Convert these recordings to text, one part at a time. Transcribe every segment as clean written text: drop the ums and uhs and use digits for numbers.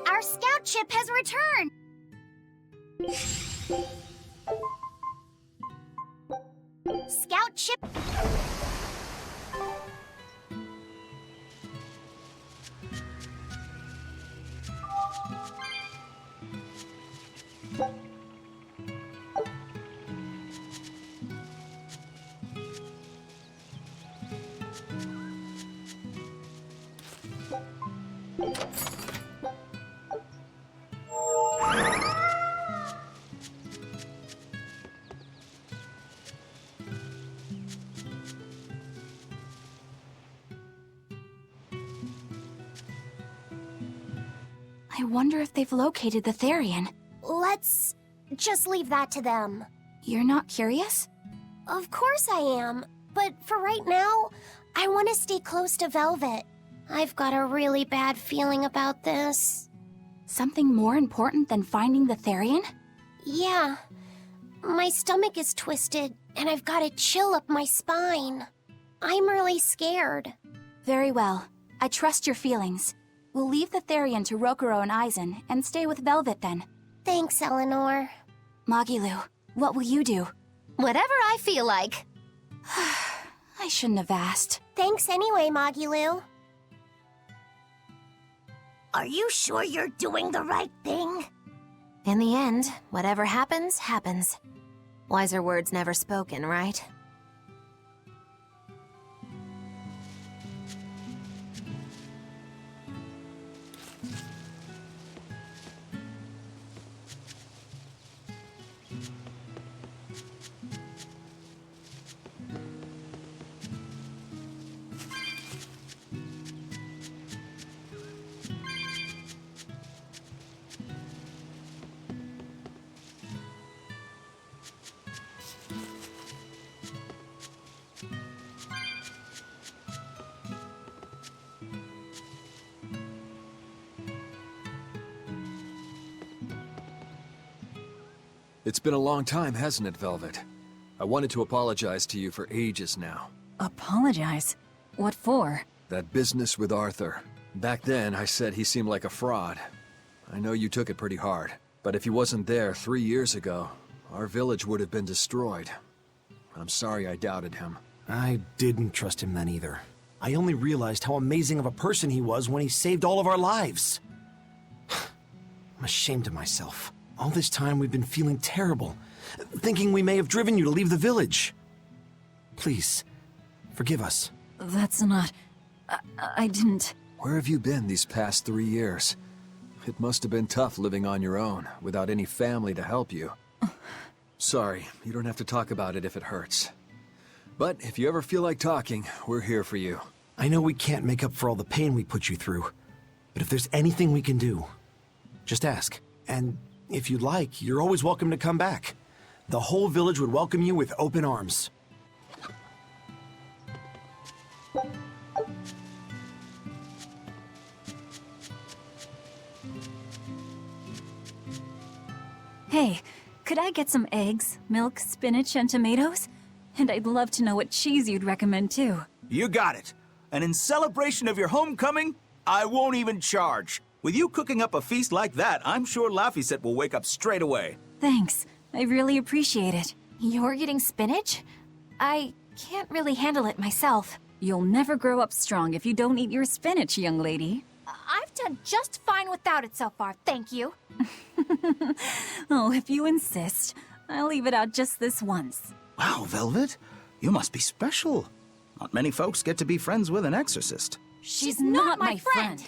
Our scout ship has returned! Scout ship... I wonder if they've located the Therian. Let's just leave that to them. You're not curious? Of course I am, but for right now, I want to stay close to Velvet. I've got a really bad feeling about this. Something more important than finding the Therian? Yeah. My stomach is twisted, and I've got a chill up my spine. I'm really scared. Very well. I trust your feelings. We'll leave the Therian to Rokuro and Aizen, and stay with Velvet then. Thanks, Eleanor. Magilu, what will you do? Whatever I feel like. I shouldn't have asked. Thanks anyway, Magilu. Are you sure you're doing the right thing? In the end, whatever happens, happens. Wiser words never spoken, right? It's been a long time, hasn't it, Velvet? I wanted to apologize to you for ages now. Apologize? What for? That business with Arthur. Back then, I said he seemed like a fraud. I know you took it pretty hard, but if he wasn't there 3 years ago, our village would have been destroyed. I'm sorry I doubted him. I didn't trust him then either. I only realized how amazing of a person he was when he saved all of our lives. I'm ashamed of myself. All this time we've been feeling terrible, thinking we may have driven you to leave the village. Please, forgive us. That's not... I didn't... Where have you been these past 3 years? It must have been tough living on your own, without any family to help you. Sorry, you don't have to talk about it if it hurts. But if you ever feel like talking, we're here for you. I know we can't make up for all the pain we put you through, but if there's anything we can do, just ask. And if you'd like, you're always welcome to come back. The whole village would welcome you with open arms. Hey, could I get some eggs, milk, spinach, and tomatoes? And I'd love to know what cheese you'd recommend too. You got it. And in celebration of your homecoming, I won't even charge. With you cooking up a feast like that, I'm sure Laphicet will wake up straight away. Thanks. I really appreciate it. You're getting spinach? I can't really handle it myself. You'll never grow up strong if you don't eat your spinach, young lady. I've done just fine without it so far, thank you. Oh, if you insist. I'll leave it out just this once. Wow, Velvet, you must be special. Not many folks get to be friends with an exorcist. She's not my friend.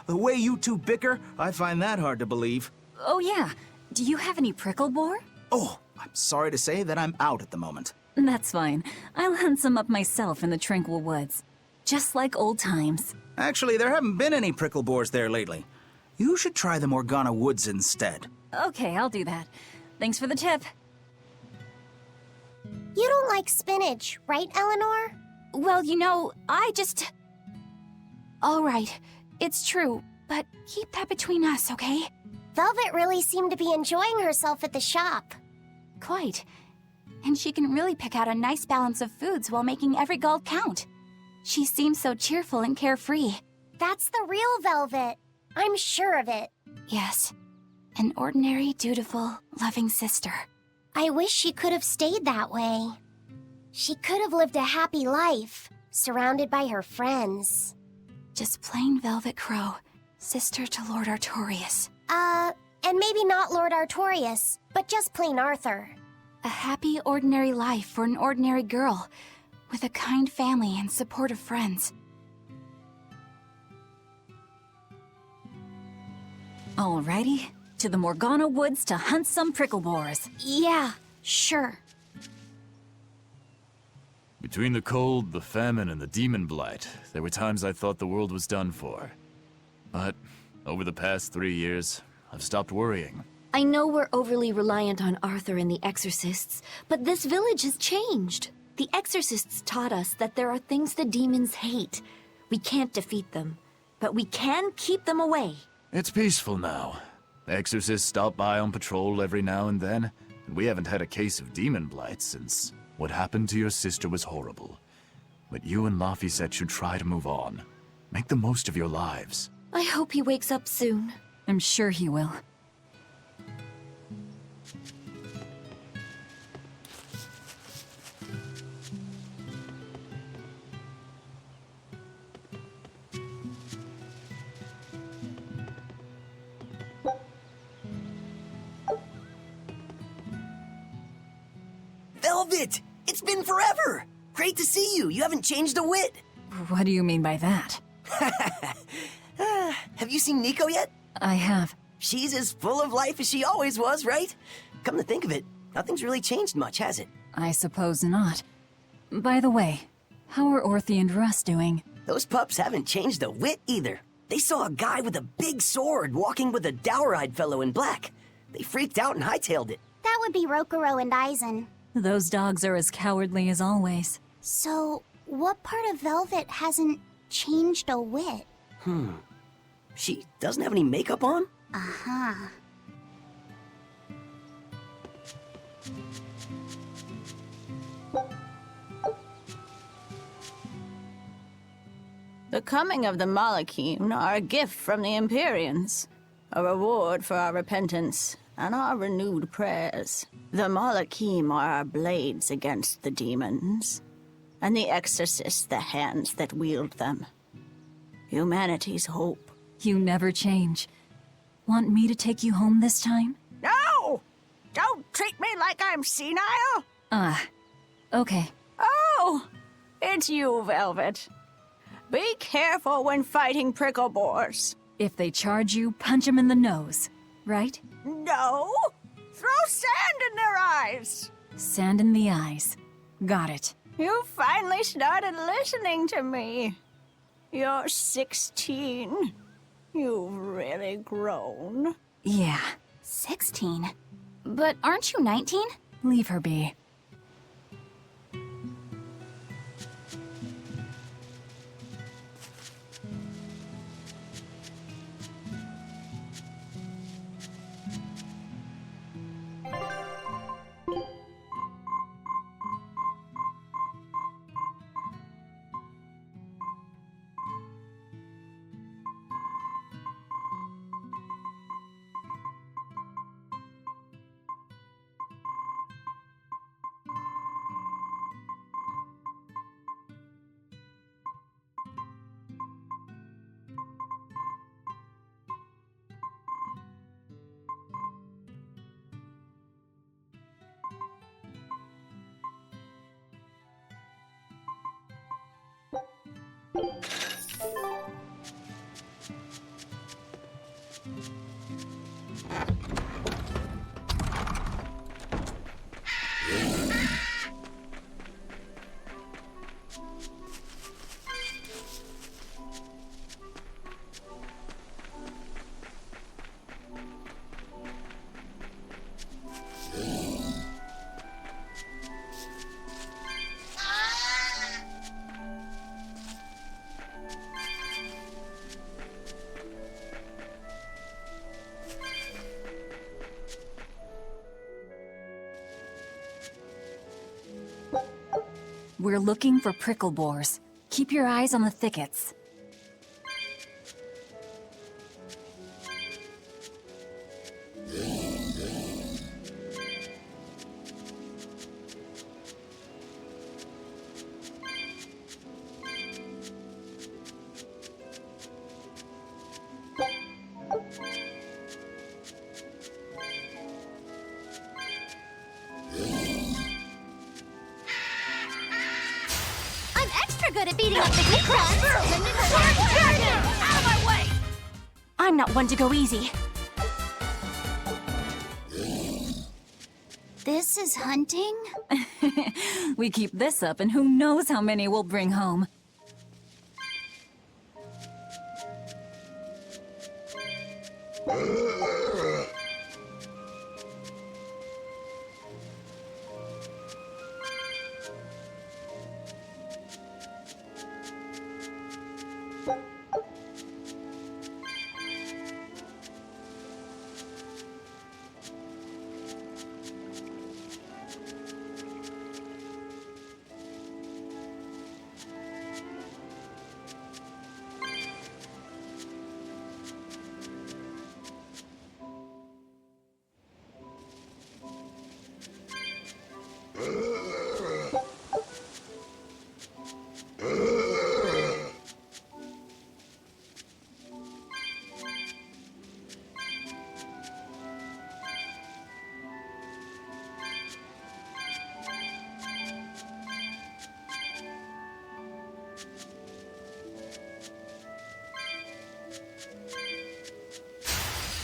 The way you two bicker, I find that hard to believe. Oh yeah, do you have any prickle boar? Oh, I'm sorry to say that I'm out at the moment. That's fine. I'll hunt some up myself in the tranquil woods. Just like old times. Actually, there haven't been any prickle boars there lately. You should try the Morgana Woods instead. Okay, I'll do that. Thanks for the tip. You don't like spinach, right, Eleanor? Well, you know, I just... All right, it's true, but keep that between us, okay? Velvet really seemed to be enjoying herself at the shop. Quite. And she can really pick out a nice balance of foods while making every gold count. She seems so cheerful and carefree. That's the real Velvet. I'm sure of it. Yes. An ordinary, dutiful, loving sister. I wish she could have stayed that way. She could have lived a happy life, surrounded by her friends. Just plain Velvet Crow, sister to Lord Artorias. And maybe not Lord Artorias, but just plain Arthur. A happy, ordinary life for an ordinary girl, with a kind family and supportive friends. Alrighty, to the Morgana Woods to hunt some prickle boars. Yeah, sure. Between the cold, the famine, and the demon blight, there were times I thought the world was done for. But over the past 3 years, I've stopped worrying. I know we're overly reliant on Arthur and the Exorcists, but this village has changed. The Exorcists taught us that there are things the demons hate. We can't defeat them, but we can keep them away. It's peaceful now. The exorcists stop by on patrol every now and then, and we haven't had a case of demon blight since what happened to your sister was horrible. But you and Laphicet should try to move on. Make the most of your lives. I hope he wakes up soon. I'm sure he will. Velvet! It's been forever! Great to see you. You haven't changed a whit. What do you mean by that? Have you seen Nico yet? I have. She's as full of life as she always was, right? Come to think of it, nothing's really changed much, has it? I suppose not. By the way, how are Orthy and Russ doing? Those pups haven't changed a whit either. They saw a guy with a big sword walking with a dour-eyed fellow in black. They freaked out and hightailed it. That would be Rokuro and Aizen. Those dogs are as cowardly as always. So, what part of Velvet hasn't changed a whit? She doesn't have any makeup on? Uh-huh. The coming of the Malachim are a gift from the Empyreans, a reward for our repentance and our renewed prayers. The Malachim are our blades against the demons, and the Exorcists the hands that wield them. Humanity's hope. You never change. Want me to take you home this time? No! Don't treat me like I'm senile! Okay. Oh! It's you, Velvet. Be careful when fighting prickle boars. If they charge you, punch them in the nose, right? No! Throw sand in their eyes! Sand in the eyes. Got it. You finally started listening to me. You're 16. You've really grown. Yeah. 16? But aren't you 19? Leave her be. We're looking for prickle boars. Keep your eyes on the thickets. good at beating up the weak ones. Out of my way! I'm not one to go easy. This is hunting? We keep this up and who knows how many we'll bring home.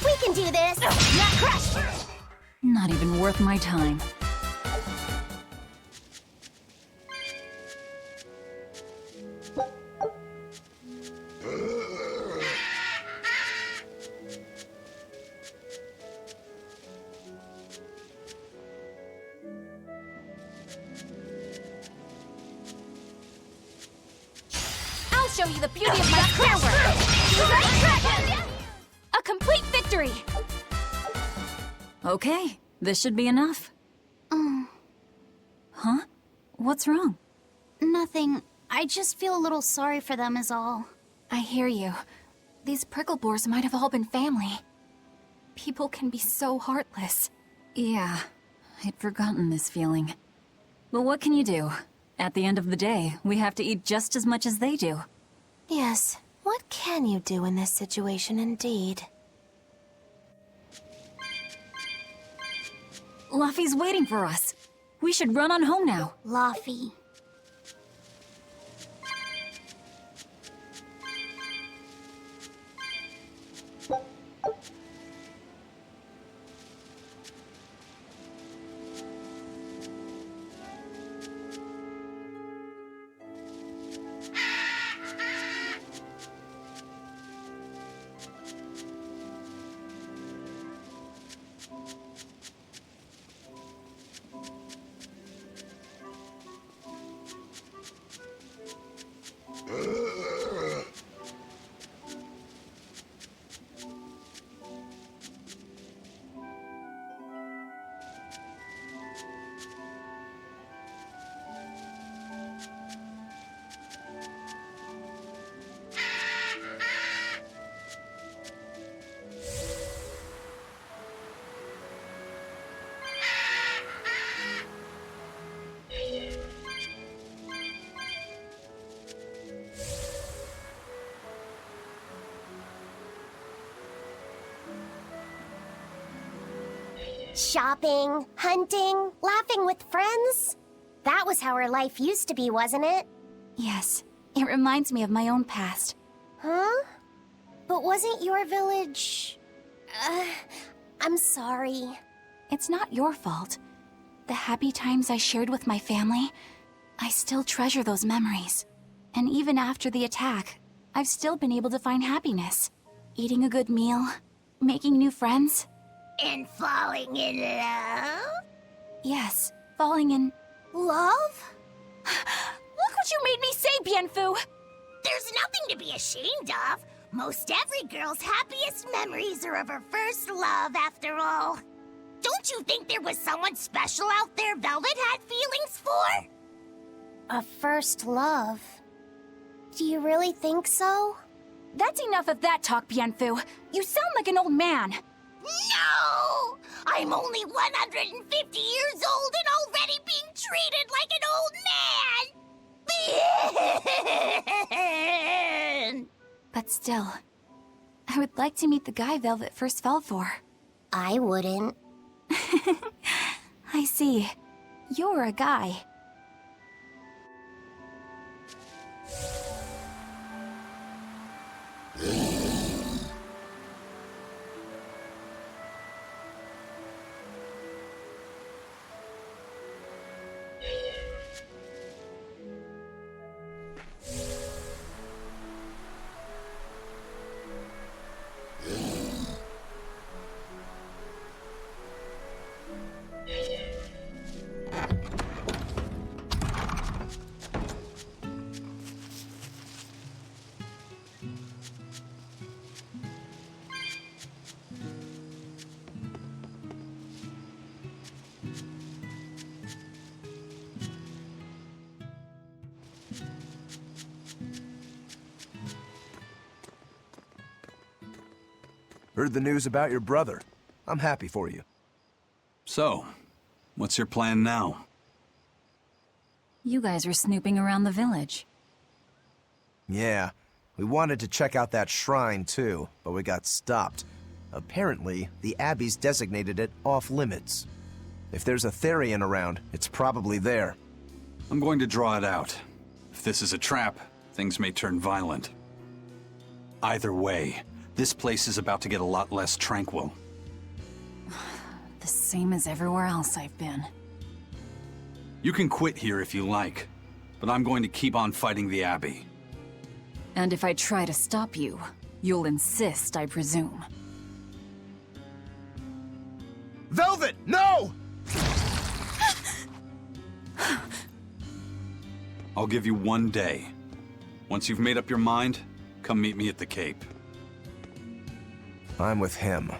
We can do this! Not crushed! Not even worth my time. I'll show you the beauty of my firework! A complete victory! Okay, this should be enough. Huh? What's wrong? Nothing. I just feel a little sorry for them is all. I hear you. These pricklebores might have all been family. People can be so heartless. Yeah, I'd forgotten this feeling. But what can you do? At the end of the day, we have to eat just as much as they do. Yes, what can you do in this situation indeed? Luffy's waiting for us. We should run on home now. Luffy. Shopping, hunting, laughing with friends. That was how our life used to be, wasn't it? Yes, it reminds me of my own past. Huh? But wasn't your village... I'm sorry. It's not your fault. The happy times I shared with my family, I still treasure those memories. And even after the attack, I've still been able to find happiness. Eating a good meal, making new friends. And falling in love? Yes, falling in... Love? Look what you made me say, Bienfu! There's nothing to be ashamed of. Most every girl's happiest memories are of her first love, after all. Don't you think there was someone special out there Velvet had feelings for? A first love? Do you really think so? That's enough of that talk, Bienfu. You sound like an old man. No! I'm only 150 years old and already being treated like an old man! But still, I would like to meet the guy Velvet first fell for. I wouldn't. I see. You're a guy. Heard the news about your brother. I'm happy for you. So, what's your plan now? You guys were snooping around the village. Yeah, we wanted to check out that shrine too, but we got stopped. Apparently, the Abbey's designated it off-limits. If there's a Therian around, it's probably there. I'm going to draw it out. If this is a trap, things may turn violent. Either way, this place is about to get a lot less tranquil. The same as everywhere else I've been. You can quit here if you like, but I'm going to keep on fighting the Abbey. And if I try to stop you, you'll insist, I presume. Velvet, no! I'll give you 1 day. Once you've made up your mind, come meet me at the Cape. I'm with him.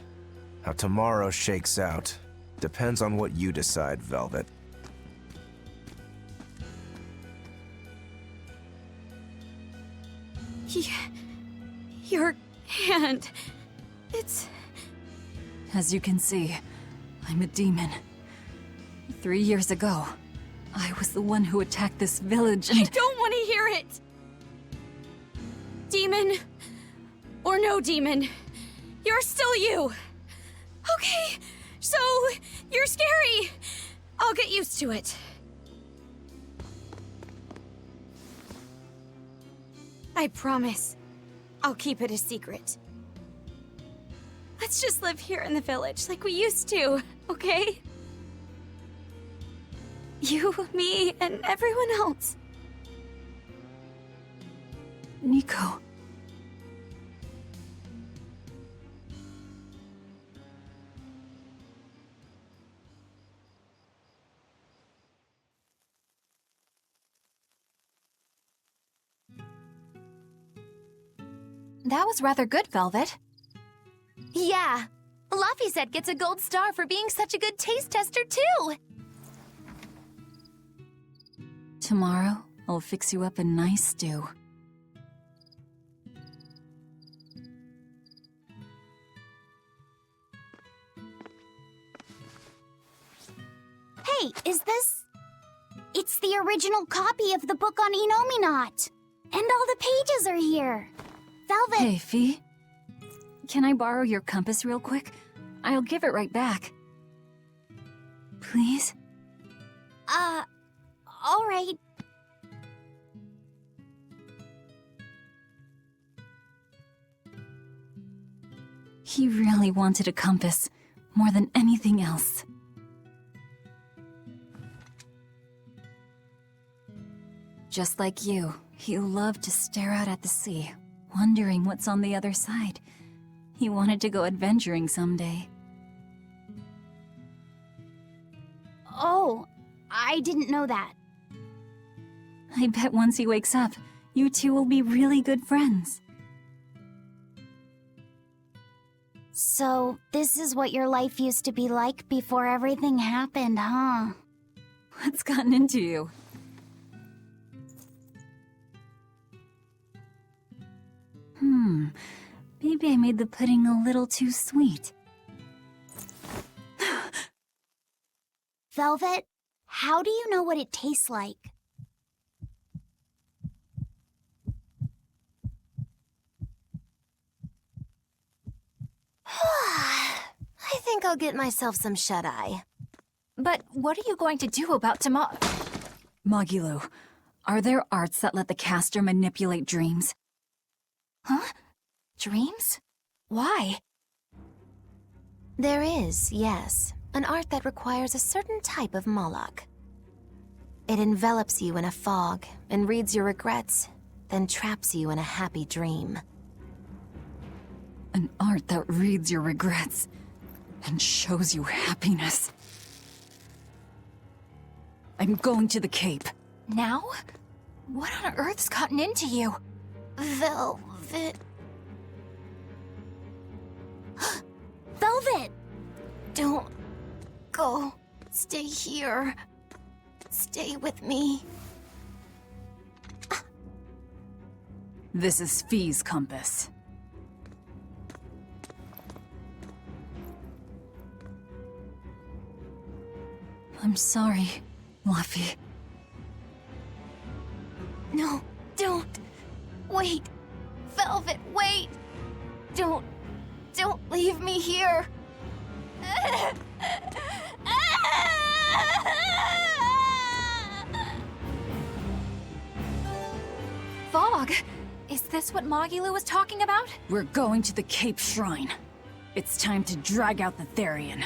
How tomorrow shakes out depends on what you decide, Velvet. Your hand... It's... As you can see, I'm a demon. 3 years ago, I was the one who attacked this village and— I don't want to hear it! Demon, or no demon, you're still you! Okay, so you're scary! I'll get used to it. I promise, I'll keep it a secret. Let's just live here in the village like we used to, okay? You, me, and everyone else. Nico. That was rather good, Velvet. Yeah. Laphicet gets a gold star for being such a good taste tester, too! Tomorrow, I'll fix you up a nice stew. Hey, is this... It's the original copy of the book on Enominat. And all the pages are here. Velvet... Hey, Fee. Can I borrow your compass real quick? I'll give it right back. Please? All right. He really wanted a compass, more than anything else. Just like you, he loved to stare out at the sea, wondering what's on the other side. He wanted to go adventuring someday. Oh, I didn't know that. I bet once he wakes up, you two will be really good friends. So, this is what your life used to be like before everything happened, huh? What's gotten into you? Maybe I made the pudding a little too sweet. Velvet, how do you know what it tastes like? I think I'll get myself some shut-eye. But what are you going to do about tomorrow? Magilu, are there arts that let the caster manipulate dreams? Huh? Dreams? Why? There is, yes, an art that requires a certain type of Moloch. It envelops you in a fog and reads your regrets, then traps you in a happy dream. An art that reads your regrets and shows you happiness. I'm going to the Cape. Now? What on earth's gotten into you? Velvet... Velvet! Don't go. Stay here. Stay with me. This is Fee's compass. I'm sorry, Laffy. No, don't. Wait. Velvet, wait. Don't leave me here. Fog! Is this what Magilu was talking about? We're going to the Cape Shrine. It's time to drag out the Therian.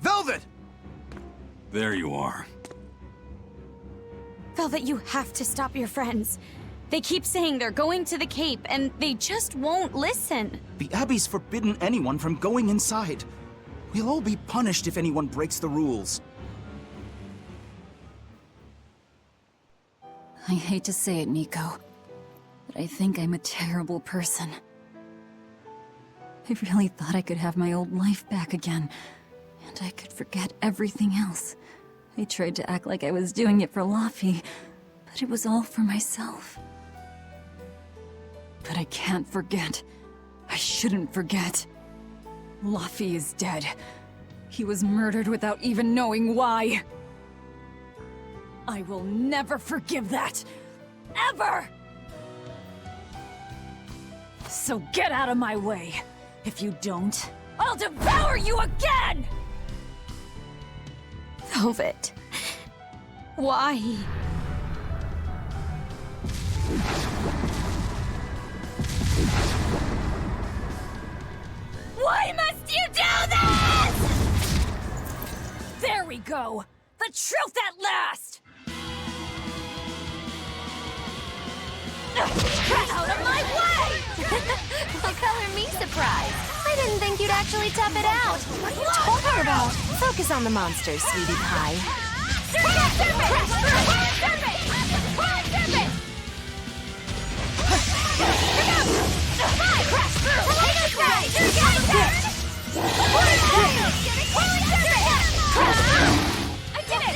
Velvet! There you are. Velvet, you have to stop your friends. They keep saying they're going to the Cape, and they just won't listen. The Abbey's forbidden anyone from going inside. We'll all be punished if anyone breaks the rules. I hate to say it, Nico, but I think I'm a terrible person. I really thought I could have my old life back again, and I could forget everything else. I tried to act like I was doing it for Laffy, but it was all for myself. But I can't forget. I shouldn't forget. Laffy is dead. He was murdered without even knowing why. I will never forgive that. Ever! So get out of my way. If you don't, I'll devour you again! Velvet. Why? Why must you do this? There we go. The truth at last! Get out of my way! Well, color me surprised. I didn't think you'd actually tough it out. What are you talking about? Focus on the monsters, sweetie pie. I did it!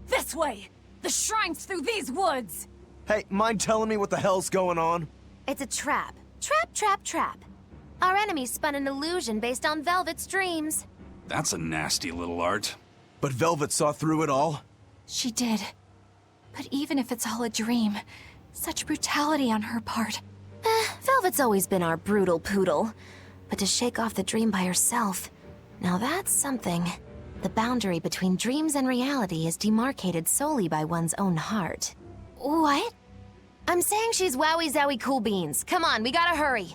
This way! The shrine's through these woods! Hey, mind telling me what the hell's going on? It's a trap. Trap, trap, trap. Our enemy spun an illusion based on Velvet's dreams. That's a nasty little art. But Velvet saw through it all? She did. But even if it's all a dream, such brutality on her part. Velvet's always been our brutal poodle. But to shake off the dream by herself, now that's something. The boundary between dreams and reality is demarcated solely by one's own heart. What? I'm saying she's wowie zowie cool beans. Come on, we gotta hurry.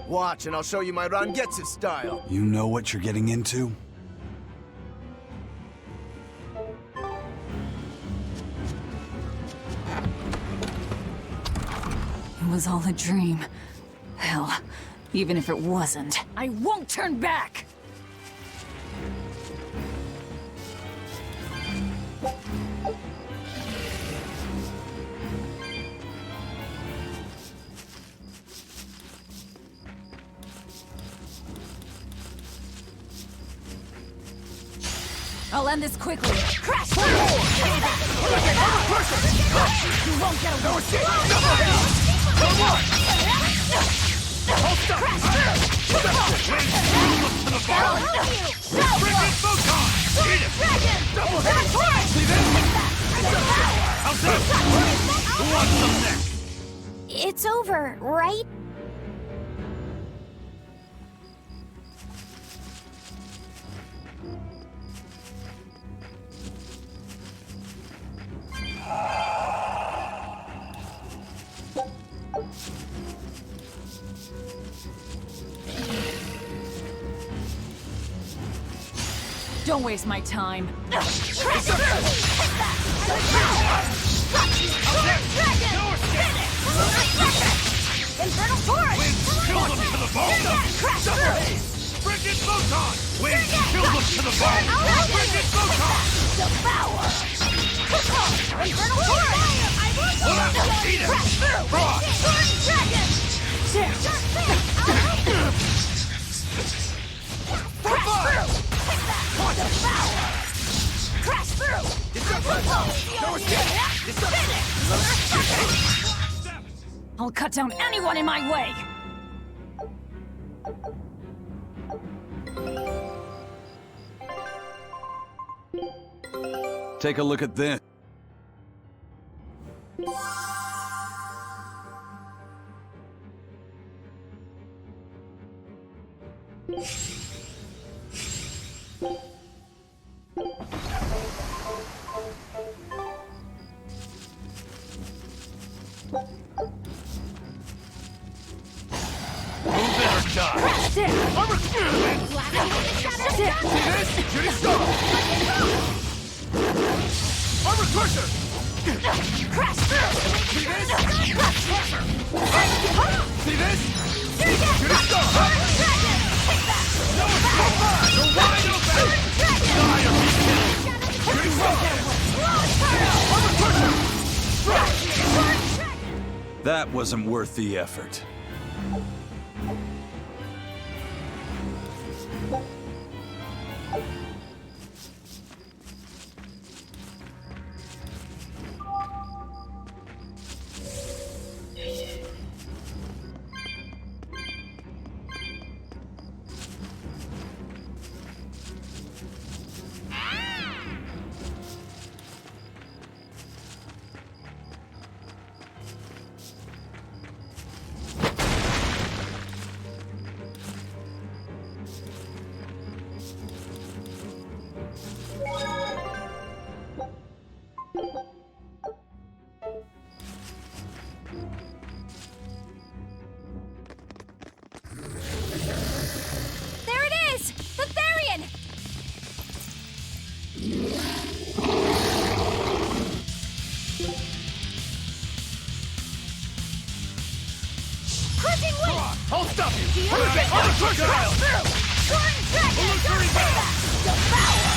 Watch, and I'll show you my Rangetsu style. You know what you're getting into? It was all a dream. Hell, even if it wasn't, I won't turn back! I'll end this quickly. Crash! You won't get away! Come on! Hold stop! Bring it, Photon! Eat it! Double hit! See this? How's that? Who wants some next? It's over, right? Don't waste my time. Infernal Torch! Kill them to the bone! Double haze! Frigid photon! Wind, kill them to the bone! Frigid photon! Devour! Infernal Torch! Pull out! Eat it! Frost! Dragon! Devour! Crash through! No escape! I'll cut down anyone in my way! Take a look at this. Shooting star! Armor crusher! Crash through! See this? See this? Shooting star! No escape! You're wide open! Die or be killed! Shooting star! Armor crusher! That wasn't worth the effort. There it is! The Therian! Crushing weight! I'll stop you! Armor crusher! Devour!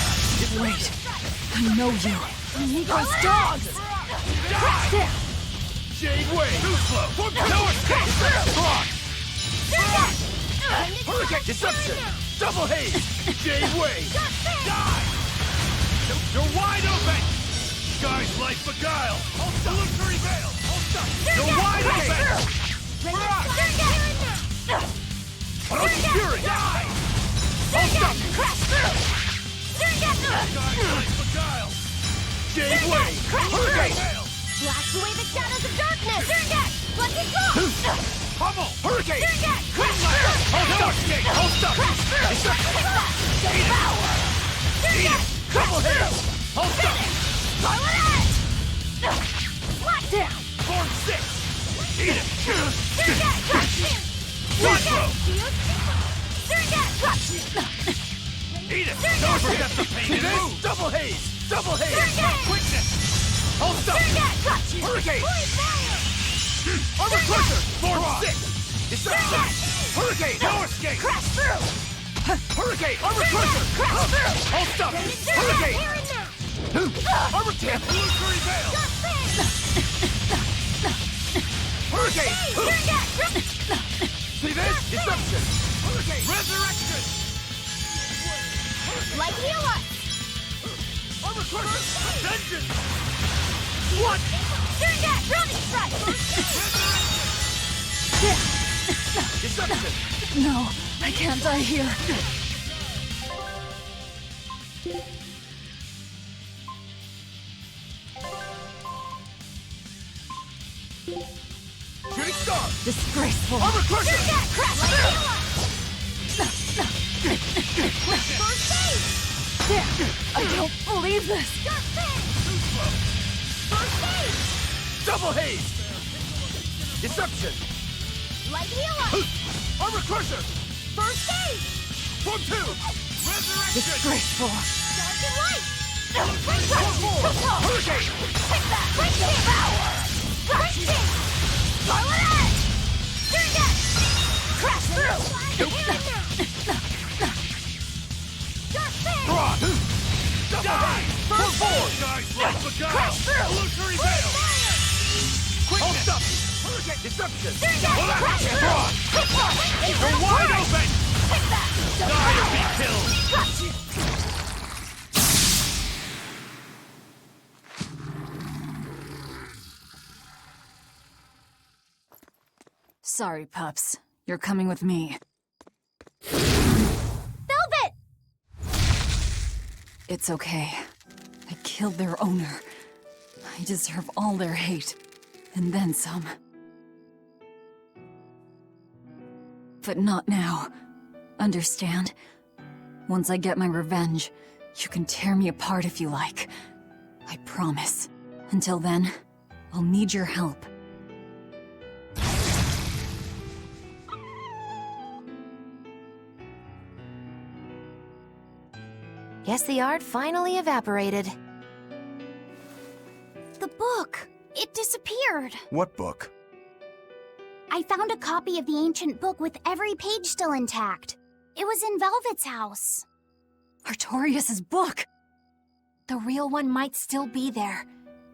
Wait. I know you. Nico's dogs! Jade Way! Too slow! No escape! Block! Hurricane Deception! Double haze! Jade Way! Die! You're wide open! Sky's light beguile! Illusory veil! You're wide open! Frost Fury! Die! I'll stop you! Crash through! Sky's light beguile! Jade Way! Hurricane veil! Blast away the shadows of darkness! Let's it go! Pummel! Hurricane! Crash Escape! Hold stop! Devour! Eat it! Double hail! Hold stop! Scarlet Edge! Lockdown! Form 6! Eat it! Crossbow! Eat it! Don't forget the pain and move! Double haze! Double haze! Quickness! Hold stop! Hurricane! Armor crusher! Form 6! Deception! Hurricane! No escape! Crash through! Hurricane! Armor crusher! Crash through! Hold stop! Hurricane! Armor tap! Illusory veil! Hurricane! See this? Deception! Hurricane! Resurrection! Like heal us! Armor crusher! Vengeance! What? Running strike! Deception! No, I can't die here. Shooting star! Disgraceful! Armor crusher! I don't believe this! Double haze! Deception! Light healer! Armor crusher! First aid! Form 2! Resurrection! Disgraceful! Dark and light! Hurricane! Take that! Quick hit! Power! Quick hit! Scarlet Edge! Surget! Crash through! Dark Fang! Throt! Die! First aid! Guys, like Beguile! Crash through! Illusory Quick veil! fire! Hold stop! Hurricane! Deception! Surget! Crash through! Throt! Quick fire! You're wide open! Take that! Die or be killed! Sorry, pups. You're coming with me. Velvet! It's okay. I killed their owner. I deserve all their hate. And then some. But not now. Understand? Once I get my revenge, you can tear me apart if you like. I promise. Until then, I'll need your help. Guess the art finally evaporated. The book! It disappeared! What book? I found a copy of the ancient book with every page still intact. It was in Velvet's house. Artorias' book! The real one might still be there.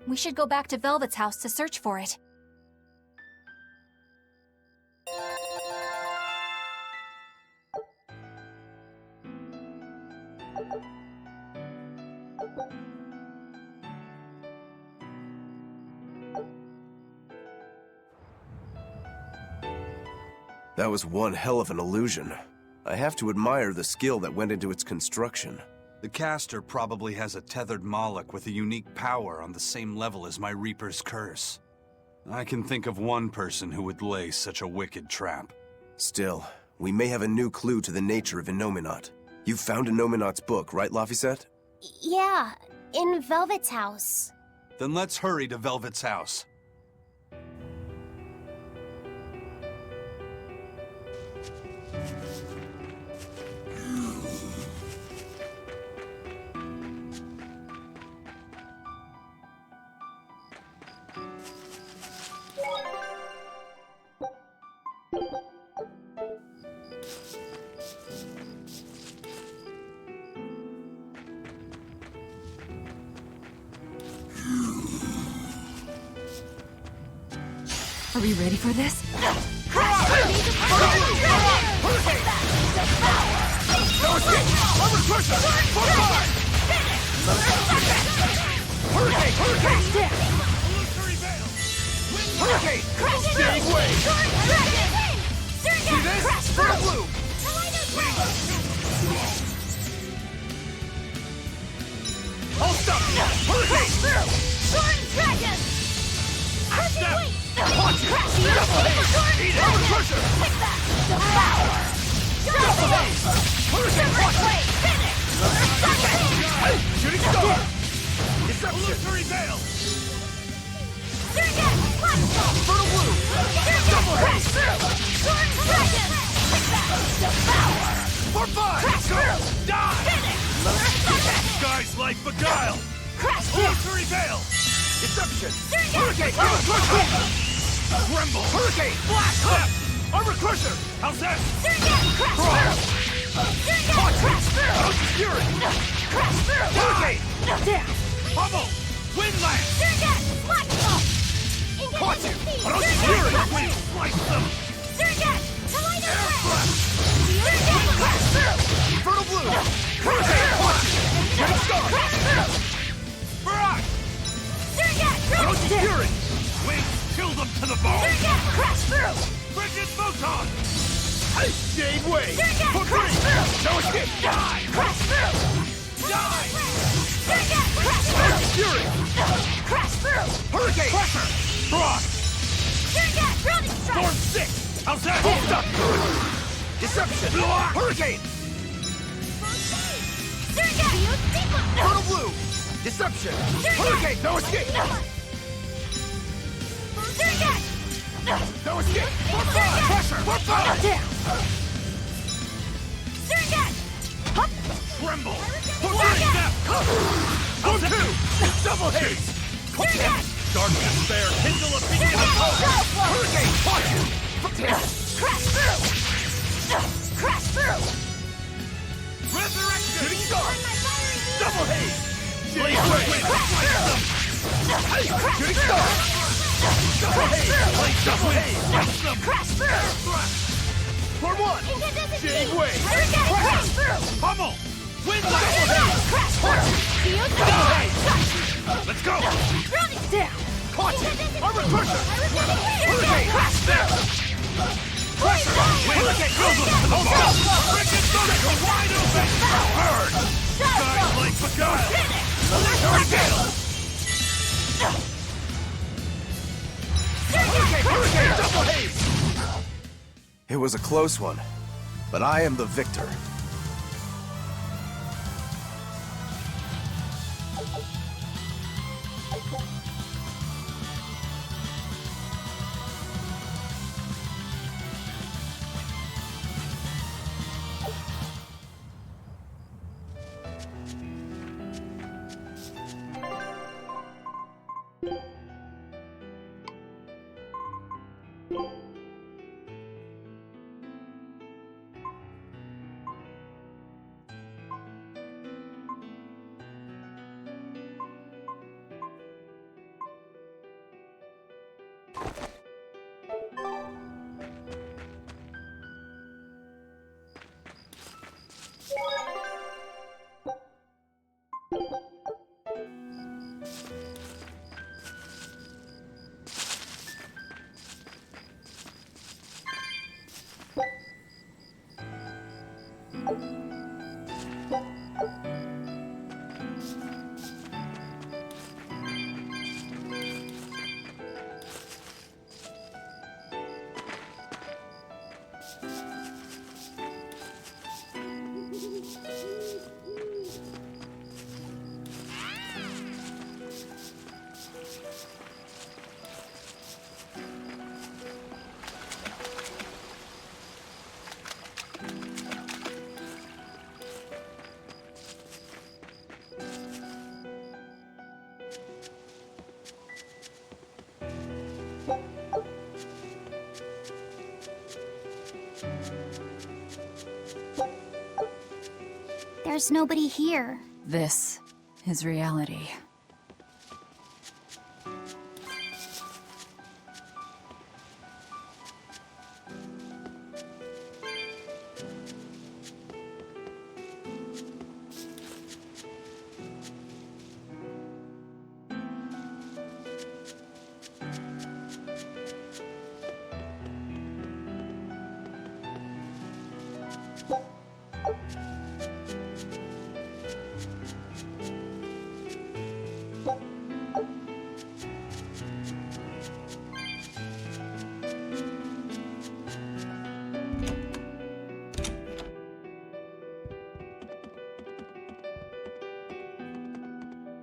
We should go back to Velvet's house to search for it. That was one hell of an illusion. I have to admire the skill that went into its construction. The caster probably has a tethered Moloch with a unique power on the same level as my Reaper's curse. I can think of one person who would lay such a wicked trap. Still, we may have a new clue to the nature of Innominat. You found Innominat's book, right, Laphicet? Yeah, in Velvet's house. Then let's hurry to Velvet's house. Are we ready for this? Shooting star! Illusory veil! Fertile blue! Double haste! For five! Die! Guys like Beguile! Illusory veil! Deception! Hurricane! Armor crusher! Tremble! Hurricane! Black step! Armor crusher! How's that? Hurricane! Bubble! Windland! Caught you! Wind slice them! Air blast! Fertile blue! Hurricane! Caught you! Shooting star! Barrage! Fury! Wings kill them to the bone! Frigid photon! Jade wave! For free! No escape! Die! Die! Fury! Hurricane! Crusher! Frost! How's that? Hold up! Deception! Hurricane! Turtle blue! Deception! Hurricane! No escape! No escape! More fire! Pressure! More fire! Tremble! Step! How's that? Double haze! Dark despair! Kindle opinion of hope! Hurricane! Watch! Crash through! Crash through! Resurrection! Shooting star! Double haze! Blaze Crash through! Shooting star! Double haze! Blaze double haze! Crash through! For one! Shade wave! Crash through! Pummel! Wind double haze! Crash through! Double haze! Let's go! Running down! Caution! Armor crusher! Hurricane! Crash through! Pressure! Hurricane! Goes up to the ball! Frickin' thunder! Go wide open! Bird! Shine like beguile! Hurricane! Hurricane! Double haze! It was a close one, but I am the victor. There's nobody here. This is reality.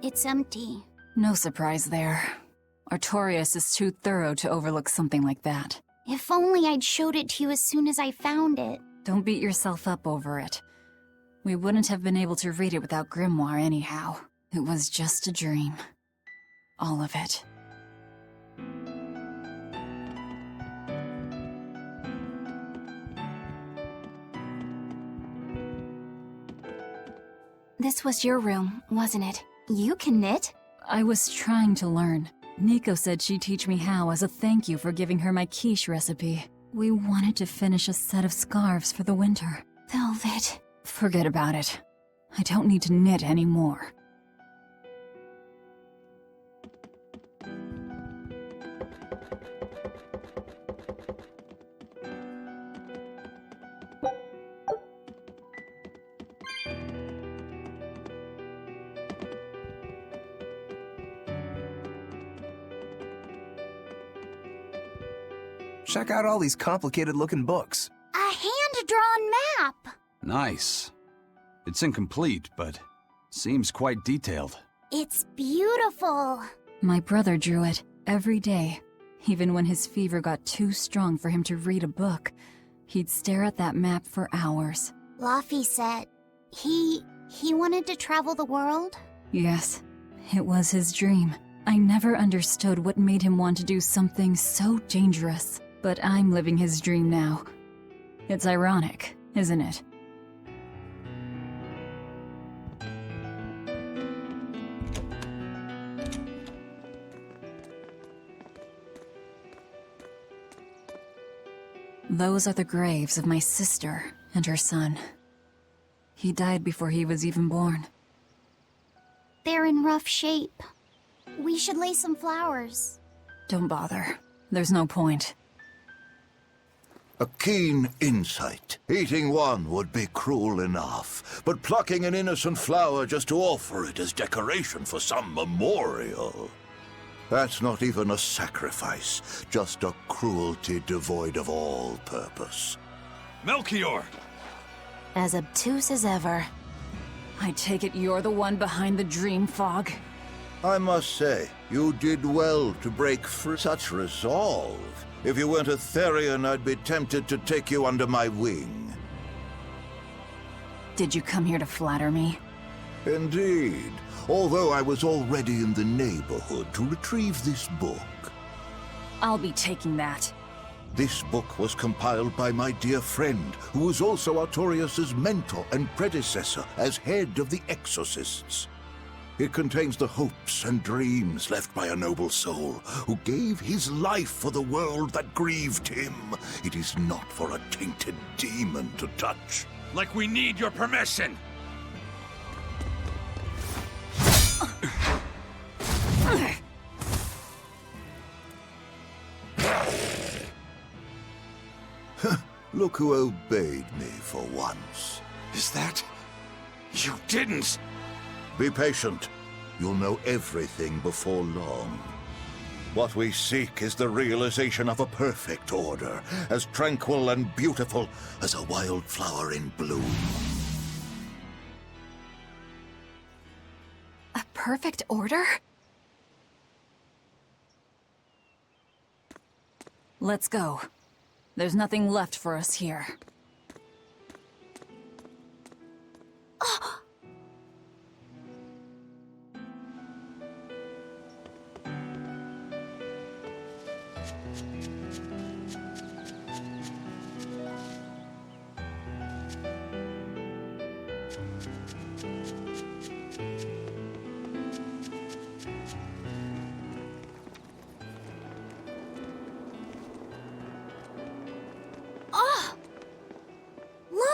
It's empty. No surprise there. Artorias is too thorough to overlook something like that. If only I'd showed it to you as soon as I found it. Don't beat yourself up over it. We wouldn't have been able to read it without Grimoire anyhow. It was just a dream. All of it. This was your room, wasn't it? You can knit? I was trying to learn. Nico said she'd teach me how as a thank you for giving her my quiche recipe. We wanted to finish a set of scarves for the winter. Velvet. Forget about it. I don't need to knit anymore. Check out all these complicated-looking books. A hand-drawn map! Nice. It's incomplete, but seems quite detailed. It's beautiful. My brother drew it every day. Even when his fever got too strong for him to read a book, he'd stare at that map for hours. Laffy said he wanted to travel the world? Yes, it was his dream. I never understood what made him want to do something so dangerous. But I'm living his dream now. It's ironic, isn't it? Those are the graves of my sister and her son. He died before he was even born. They're in rough shape. We should lay some flowers. Don't bother. There's no point. A keen insight. Eating one would be cruel enough, but plucking an innocent flower just to offer it as decoration for some memorial... That's not even a sacrifice, just a cruelty devoid of all purpose. Melchior! As obtuse as ever. I take it you're the one behind the dream fog? I must say, you did well to break free. Such resolve. If you weren't a Therian, I'd be tempted to take you under my wing. Did you come here to flatter me? Indeed. Although I was already in the neighborhood to retrieve this book. I'll be taking that. This book was compiled by my dear friend, who was also Artorias' mentor and predecessor as head of the Exorcists. It contains the hopes and dreams left by a noble soul who gave his life for the world that grieved him. It is not for a tainted demon to touch. Like we need your permission! Look who obeyed me for once. Is that... You didn't! Be patient. You'll know everything before long. What we seek is the realization of a perfect order, as tranquil and beautiful as a wildflower in bloom. A perfect order? Let's go. There's nothing left for us here.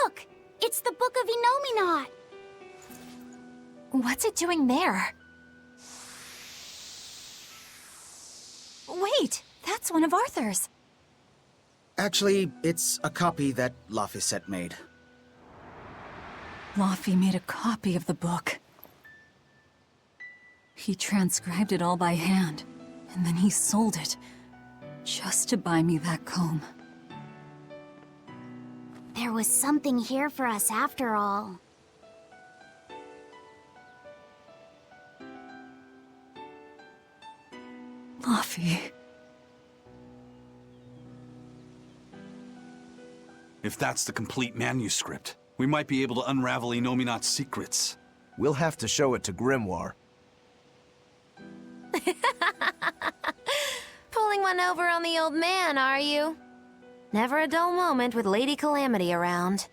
Look! It's the Book of Enominat! What's it doing there? Wait, that's one of Arthur's. Actually, it's a copy that Laphicet made. Laffy made a copy of the book. He transcribed it all by hand, and then he sold it, just to buy me that comb. There was something here for us after all. Laffy. If that's the complete manuscript, we might be able to unravel Enominat's secrets. We'll have to show it to Grimoire. Pulling one over on the old man, are you? Never a dull moment with Lady Calamity around.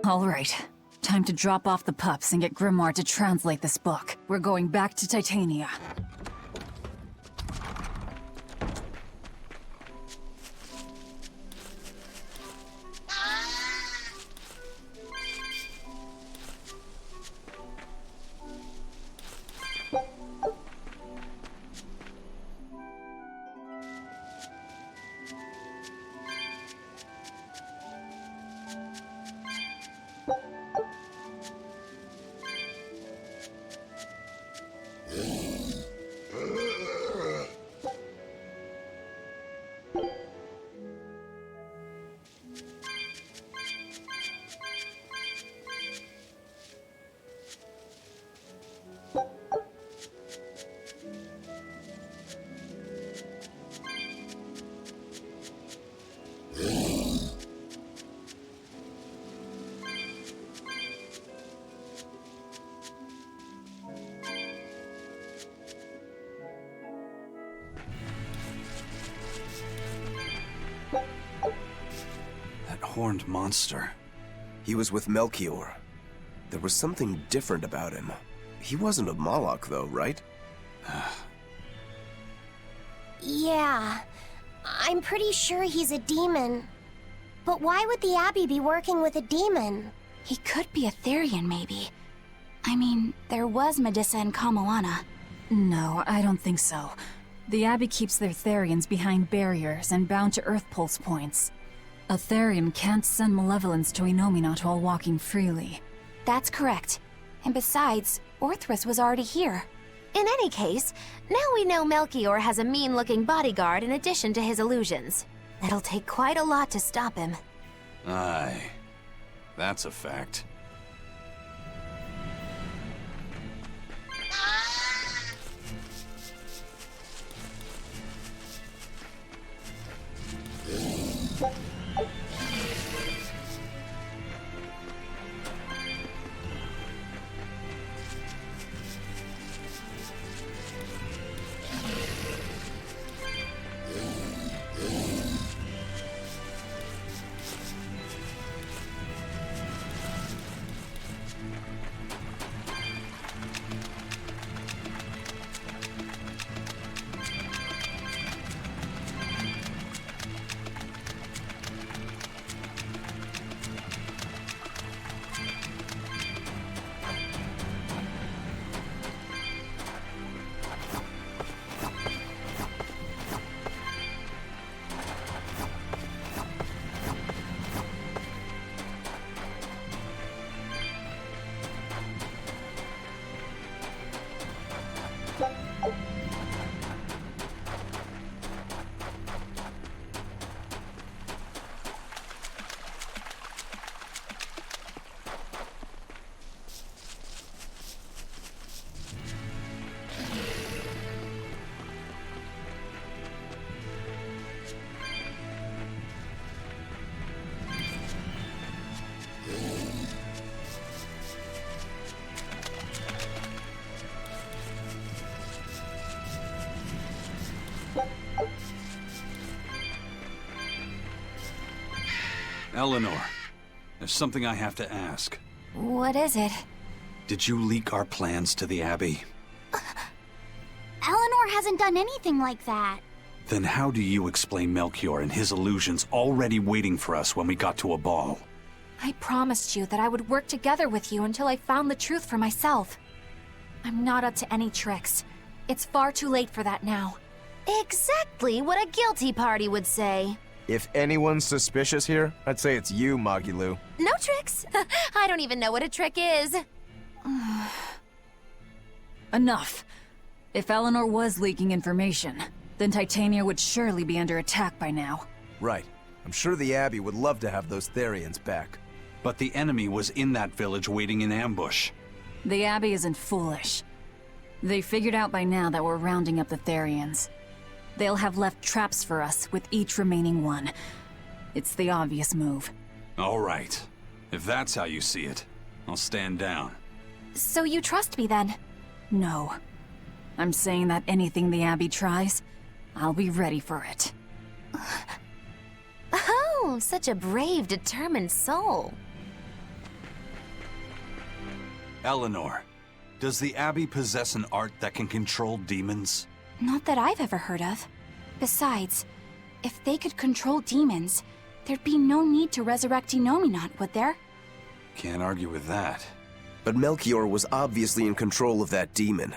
All right. Time to drop off the pups and get Grimoire to translate this book. We're going back to Titania. horned monster. He was with Melchior. There was something different about him. He wasn't a Moloch, though, right? Yeah, I'm pretty sure he's a demon. But why would the Abbey be working with a demon? He could be a Therian, maybe. I mean, there was Medusa and Kamoana. No, I don't think so. The Abbey keeps their Therians behind barriers and bound to Earth Pulse points. A Therian can't send malevolence to Inominat while walking freely. That's correct. And besides, Orthrus was already here. In any case, now we know Melchior has a mean-looking bodyguard in addition to his illusions. It'll take quite a lot to stop him. Aye. That's a fact. Eleanor, there's something I have to ask. What is it? Did you leak our plans to the Abbey? Eleanor hasn't done anything like that. Then how do you explain Melchior and his illusions already waiting for us when we got to a ball? I promised you that I would work together with you until I found the truth for myself. I'm not up to any tricks. It's far too late for that now. Exactly what a guilty party would say. If anyone's suspicious here, I'd say it's you, Magilu. No tricks. I don't even know what a trick is. Enough. If Eleanor was leaking information, then Titania would surely be under attack by now. Right. I'm sure the Abbey would love to have those Therians back. But the enemy was in that village waiting in ambush. The Abbey isn't foolish. They figured out by now that we're rounding up the Therians. They'll have left traps for us with each remaining one. It's the obvious move. All right. If that's how you see it, I'll stand down. So you trust me then? No. I'm saying that anything the Abbey tries, I'll be ready for it. Oh, such a brave, determined soul. Eleanor, does the Abbey possess an art that can control demons? Not that I've ever heard of. Besides, if they could control demons, there'd be no need to resurrect Inominat, would there? Can't argue with that. But Melchior was obviously in control of that demon.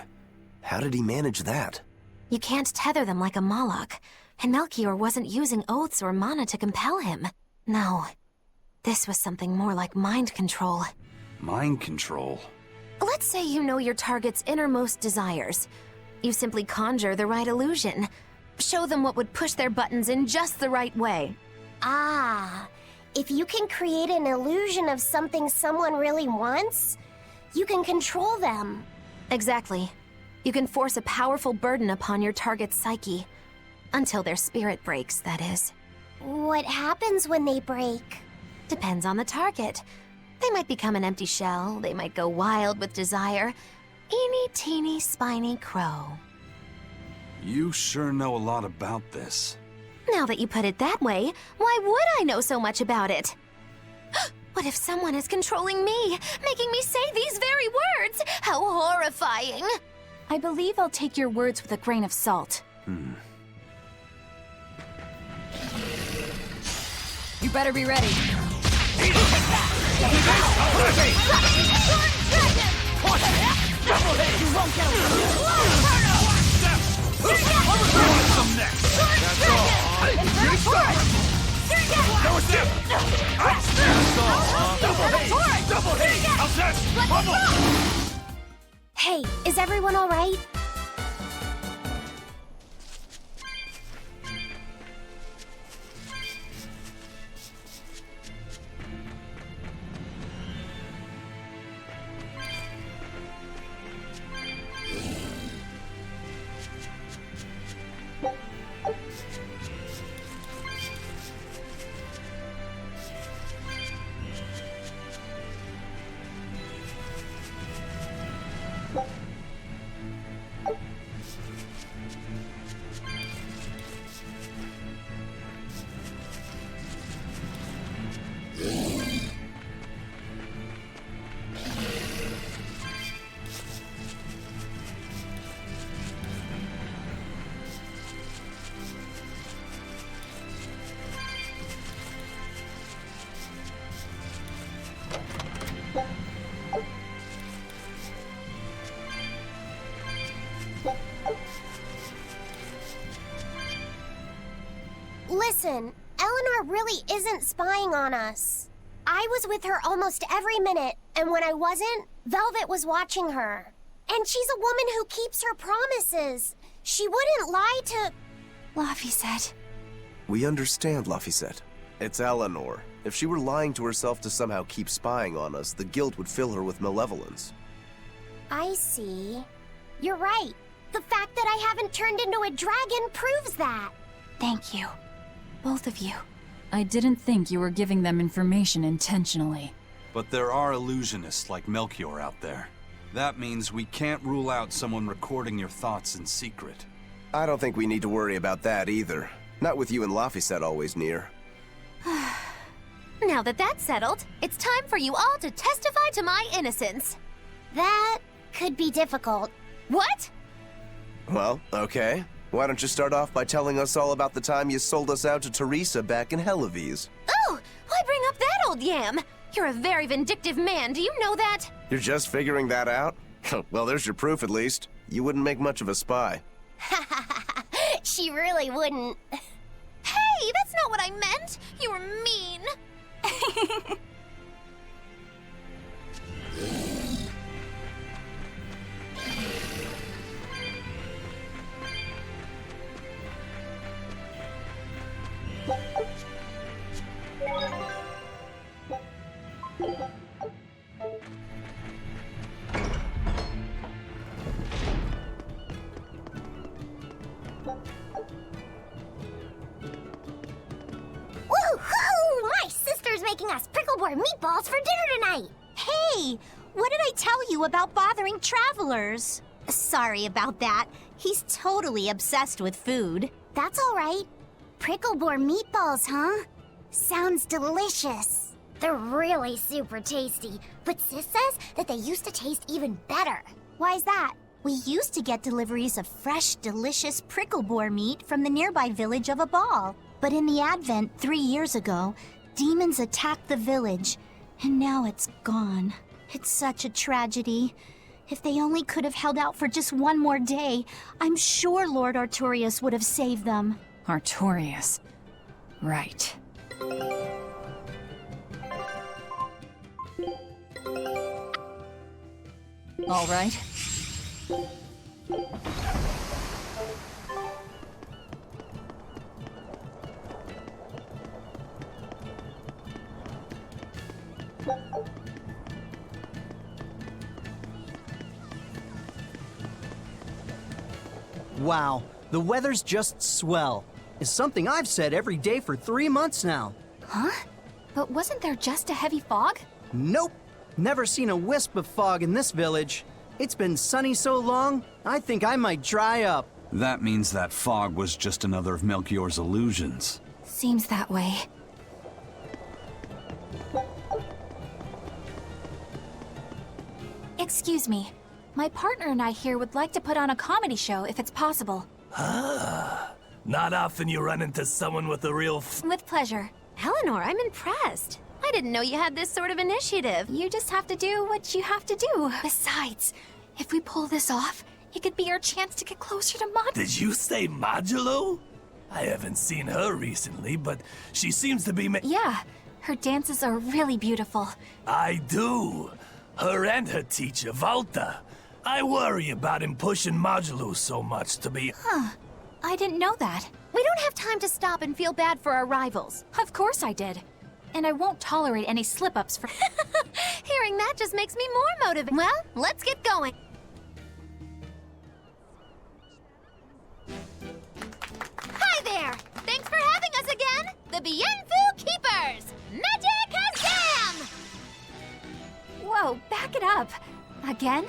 How did he manage that? You can't tether them like a Moloch, and Melchior wasn't using oaths or mana to compel him. No, this was something more like mind control. Mind control? Let's say you know your target's innermost desires. You simply conjure the right illusion. Show them what would push their buttons in just the right way. Ah, if you can create an illusion of something someone really wants, you can control them. Exactly. You can force a powerful burden upon your target's psyche. Until their spirit breaks, that is. What happens when they break? Depends on the target. They might become an empty shell, they might go wild with desire. Eeny teeny spiny crow. You sure know a lot about this. Now that you put it that way, why would I know so much about it? What if someone is controlling me, making me say these very words? How horrifying! I believe I'll take your words with a grain of salt. You better be ready. Hey, is everyone all right? Listen, Eleanor really isn't spying on us. I was with her almost every minute, and when I wasn't, Velvet was watching her. And she's a woman who keeps her promises. She wouldn't lie to... Laphicet. We understand, Laphicet. It's Eleanor. If she were lying to herself to somehow keep spying on us, the guilt would fill her with malevolence. I see. You're right. The fact that I haven't turned into a dragon proves that. Thank you. Both of you. I didn't think you were giving them information intentionally. But there are illusionists like Melchior out there. That means we can't rule out someone recording your thoughts in secret. I don't think we need to worry about that either. Not with you and Laphicet always near. Now that that's settled, it's time for you all to testify to my innocence. That could be difficult. What? Well, okay. Why don't you start off by telling us all about the time you sold us out to Teresa back in Helives? Oh, why bring up that old yam? You're a very vindictive man, do you know that? You're just figuring that out? Well, there's your proof at least. You wouldn't make much of a spy. She really wouldn't. Hey, that's not what I meant! You were mean! Woohoo! My sister's making us prickleboard meatballs for dinner tonight! Hey! What did I tell you about bothering travelers? Sorry about that. He's totally obsessed with food. That's all right. Prickleboard meatballs, huh? Sounds delicious. They're really super tasty, but Sis says that they used to taste even better. Why's that? We used to get deliveries of fresh, delicious prickleboar meat from the nearby village of Abal. But in the Advent 3 years ago, demons attacked the village, and now it's gone. It's such a tragedy. If they only could have held out for just one more day, I'm sure Lord Artorias would have saved them. Artorias. Right. All right. Wow, the weather's just swell. It's something I've said every day for 3 months now. Huh? But wasn't there just a heavy fog? Nope. Never seen a wisp of fog in this village. It's been sunny so long, I think I might dry up. That means that fog was just another of Melchior's illusions. Seems that way. Excuse me. My partner and I here would like to put on a comedy show if it's possible. Ah, not often you run into someone with a real With pleasure. Eleanor, I'm impressed. I didn't know you had this sort of initiative. You just have to do what you have to do. Besides, if we pull this off, it could be our chance to get closer to Mod. Did you say Modulo? I haven't seen her recently, but she seems to be Yeah, her dances are really beautiful. I do. Her and her teacher, Valta. I worry about him pushing Modulo so much to be... Huh. I didn't know that. We don't have time to stop and feel bad for our rivals. Of course I did. And I won't tolerate any slip-ups for... Hearing that just makes me more motivated. Well, let's get going. Hi there! Thanks for having us again! The Bienfu Keepers! Magic Azam! Whoa, back it up. Again?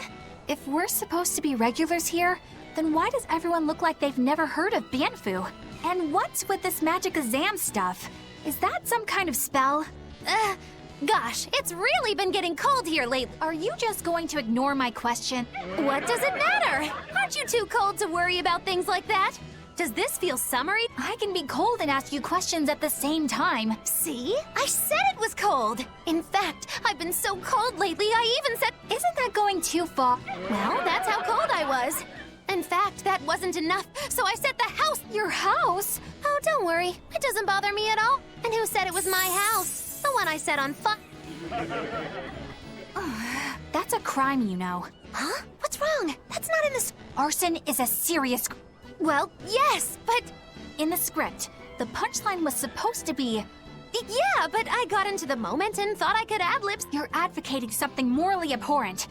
If we're supposed to be regulars here, then why does everyone look like they've never heard of Bienfu? And what's with this magic exam stuff? Is that some kind of spell? Gosh, it's really been getting cold here lately. Are you just going to ignore my question? What does it matter? Aren't you too cold to worry about things like that? Does this feel summery? I can be cold and ask you questions at the same time. See? I said it was cold. In fact, I've been so cold lately, I even said... Isn't that going too far? Well, that's how cold I was. In fact, that wasn't enough, so I said the house... Your house? Oh, don't worry. It doesn't bother me at all. And who said it was my house? The one I set on fire. That's a crime, you know. Huh? What's wrong? That's not in the... Arson is a serious... Well, yes, but... In the script, the punchline was supposed to be... Yeah, but I got into the moment and thought I could ad-libs. You're advocating something morally abhorrent.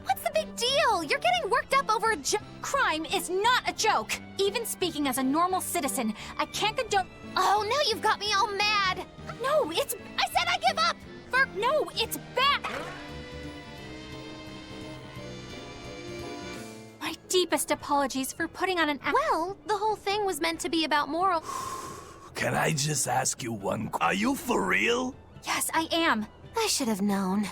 What's the big deal? You're getting worked up over a Crime is not a joke. Even speaking as a normal citizen, I can't condone... Oh, now you've got me all mad. No, it's... I said I give up! No, it's bad! My deepest apologies for putting on an act. Well, the whole thing was meant to be about moral... Can I just ask you one... Are you for real? Yes, I am. I should have known.